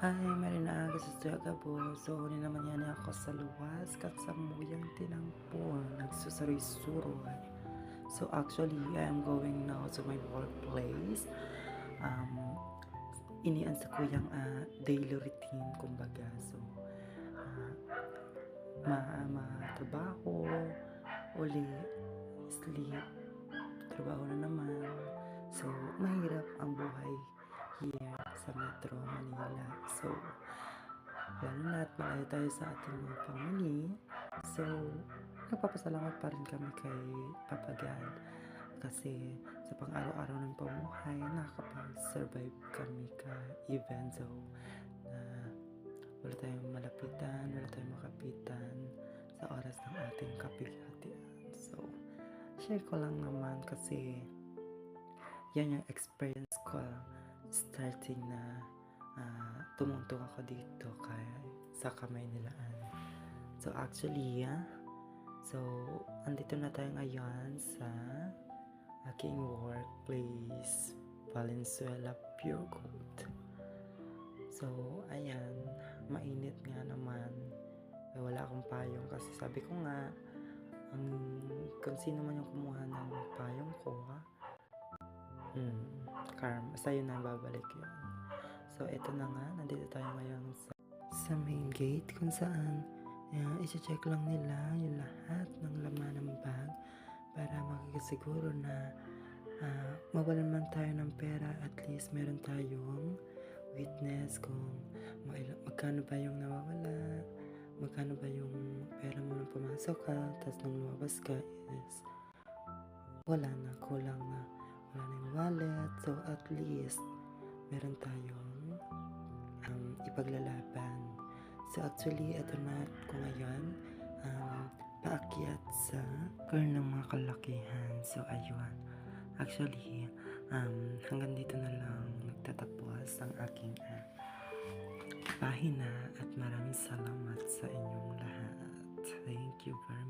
Ay, marinaaga sa Jagabo. So, ni naman yan ako sa luwas katsamuyang tinangpon nagsusaroy-suroy. So, actually, I am going now to my workplace. Um, inian sa kuyang daily routine, kumbaga. So, uh, trabaho, uli, sleep, trabaho na naman. So, mahirap ang buhay here sa Metro Manila. So, lalo na at malayo tayo sa ating mga family. So, nagpapasalamat pa rin kami kay Papa God kasi sa pang-araw-araw ng pamuhay, nakakapag-survive kami even though na wala tayong malapitan, wala tayong makapitan sa oras ng ating kapighatian. So, share ko lang naman kasi yan yung experience ko starting na tumungtong ako dito sa kamay nilaan. So actually, andito na tayo ngayon sa aking workplace, Valenzuela Pure Gold. So, ayan, mainit nga naman. Wala akong payong kasi sabi ko nga, kung sino man yung kumuha ng payong ko, sa'yo na babalik yun. So, eto na nga, nandito tayo ngayon sa main gate kung saan i-check lang nila yung lahat ng laman ng bag para makakasiguro na mawalan man tayo ng pera, at least meron tayong witness kung magkano ba yung nawawala, magkano ba yung pera mo nung pumasok ka, tapos nung lumabas ka is wala na, kulang na, wala na yung wallet. So at least meron tayong ipaglalaban. So actually, ito na ko ngayon, paakyat sa car ng mga kalakihan. So ayun, actually, hanggang dito na lang nagtatapos ang aking pahina, at maraming salamat sa inyong lahat. Thank you very much.